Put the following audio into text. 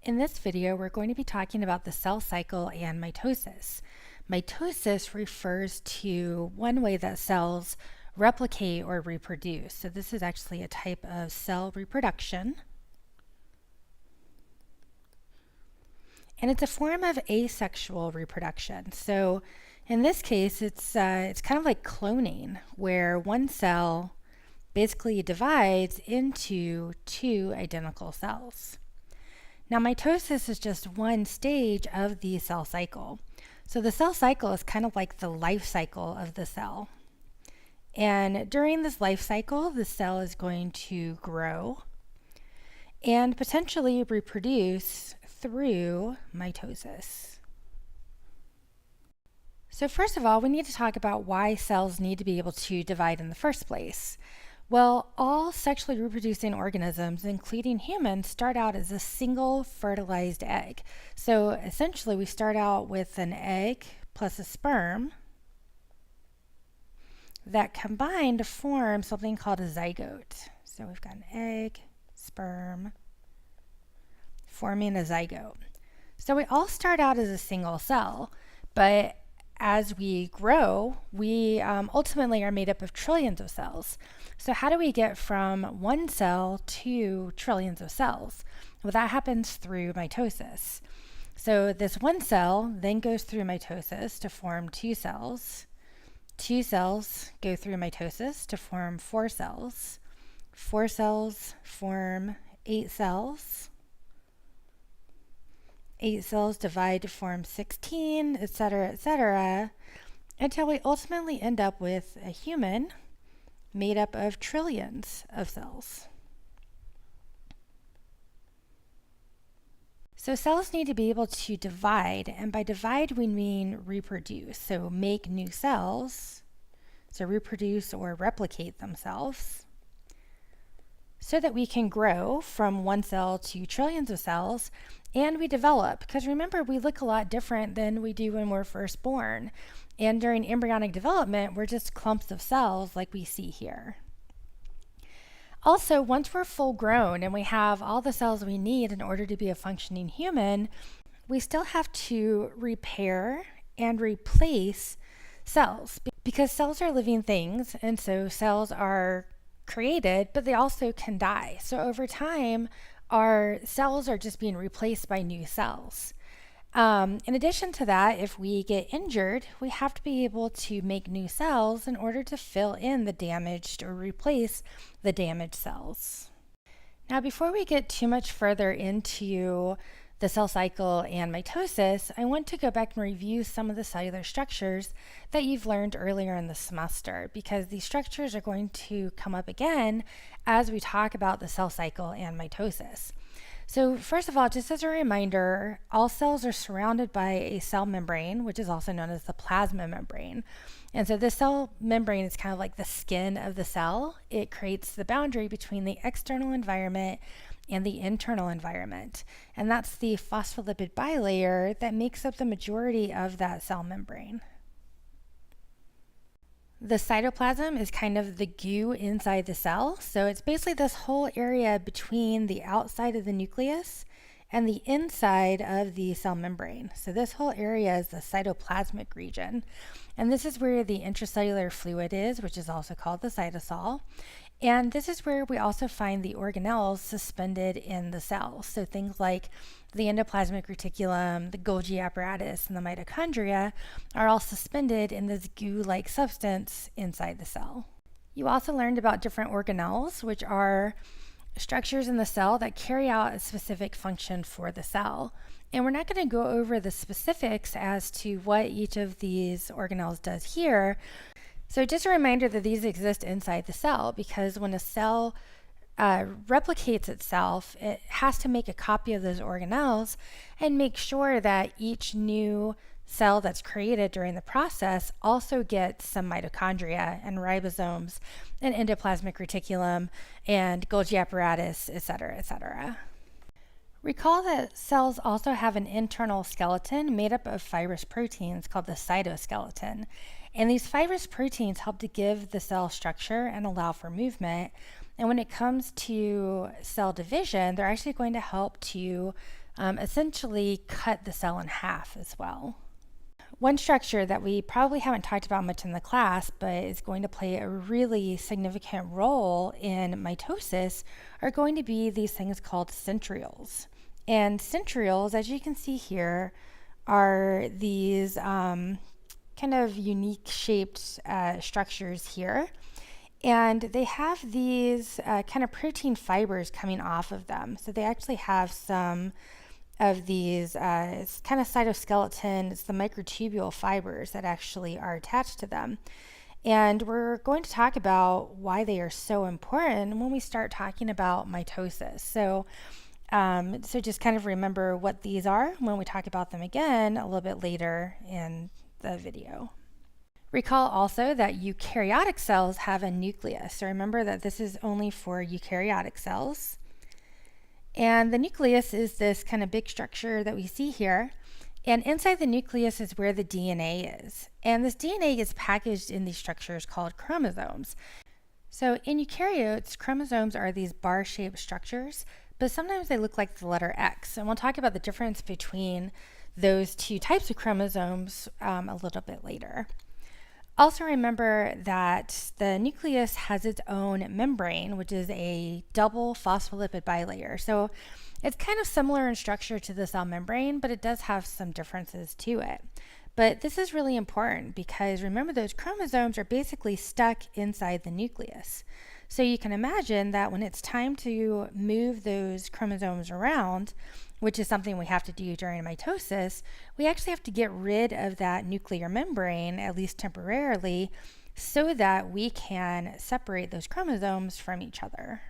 In this video, we're going to be talking about the cell cycle and mitosis. Mitosis refers to one way that cells replicate or reproduce. So this is actually a type of cell reproduction. And it's a form of asexual reproduction. So in this case, it's kind of like cloning, where one cell basically divides into two identical cells. Now, mitosis is just one stage of the cell cycle. So the cell cycle is kind of like the life cycle of the cell. And during this life cycle, the cell is going to grow and potentially reproduce through mitosis. So first of all, we need to talk about why cells need to be able to divide in the first place. Well, all sexually reproducing organisms, including humans, start out as a single fertilized egg. So essentially, we start out with an egg plus a sperm that combine to form something called a zygote. So we've got an egg, sperm, forming a zygote. So we all start out as a single cell, but as we grow, we ultimately are made up of trillions of cells. So how do we get from one cell to trillions of cells? Well, that happens through mitosis. So this one cell then goes through mitosis to form two cells. Two cells go through mitosis to form four cells. Four cells form 8 cells. 8 cells divide to form 16, etc., until we ultimately end up with a human made up of trillions of cells. So cells need to be able to divide, and by divide we mean reproduce, so make new cells, so reproduce or replicate themselves, so that we can grow from one cell to trillions of cells, and we develop. Because remember, we look a lot different than we do when we're first born. And during embryonic development, we're just clumps of cells like we see here. Also, once we're full grown and we have all the cells we need in order to be a functioning human, we still have to repair and replace cells, because cells are living things, and so cells are created, but they also can die. So over time, our cells are just being replaced by new cells. In addition to that, if we get injured, we have to be able to make new cells in order to fill in the damaged or replace the damaged cells. Now, before we get too much further into the cell cycle and mitosis, I want to go back and review some of the cellular structures that you've learned earlier in the semester, because these structures are going to come up again as we talk about the cell cycle and mitosis. So first of all, just as a reminder, all cells are surrounded by a cell membrane, which is also known as the plasma membrane. And so this cell membrane is kind of like the skin of the cell. It creates the boundary between the external environment and the internal environment. And that's the phospholipid bilayer that makes up the majority of that cell membrane. The cytoplasm is kind of the goo inside the cell. So it's basically this whole area between the outside of the nucleus and the inside of the cell membrane. So this whole area is the cytoplasmic region. And this is where the intracellular fluid is, which is also called the cytosol. And this is where we also find the organelles suspended in the cell. So things like the endoplasmic reticulum, the Golgi apparatus, and the mitochondria are all suspended in this goo-like substance inside the cell. You also learned about different organelles, which are structures in the cell that carry out a specific function for the cell. And we're not going to go over the specifics as to what each of these organelles does here. So just a reminder that these exist inside the cell, because when a cell replicates itself, it has to make a copy of those organelles and make sure that each new cell that's created during the process also gets some mitochondria and ribosomes and endoplasmic reticulum and Golgi apparatus, etc. Recall that cells also have an internal skeleton made up of fibrous proteins called the cytoskeleton. And these fibrous proteins help to give the cell structure and allow for movement. And when it comes to cell division, they're actually going to help to essentially cut the cell in half as well. One structure that we probably haven't talked about much in the class, but is going to play a really significant role in mitosis, are going to be these things called centrioles. And centrioles, as you can see here, are these kind of unique shaped structures here. And they have these kind of protein fibers coming off of them. So they actually have some of these it's kind of cytoskeleton, it's the microtubule fibers that actually are attached to them. And we're going to talk about why they are so important when we start talking about mitosis. So just kind of remember what these are when we talk about them again a little bit later in the video. Recall also that eukaryotic cells have a nucleus. So remember that this is only for eukaryotic cells. And the nucleus is this kind of big structure that we see here. And inside the nucleus is where the DNA is. And this DNA is packaged in these structures called chromosomes. So in eukaryotes, chromosomes are these bar-shaped structures, but sometimes they look like the letter X. And we'll talk about the difference between those two types of chromosomes a little bit later. Also remember that the nucleus has its own membrane, which is a double phospholipid bilayer. So it's kind of similar in structure to the cell membrane, but it does have some differences to it. But this is really important because remember, those chromosomes are basically stuck inside the nucleus. So you can imagine that when it's time to move those chromosomes around, which is something we have to do during mitosis, we actually have to get rid of that nuclear membrane, at least temporarily, so that we can separate those chromosomes from each other.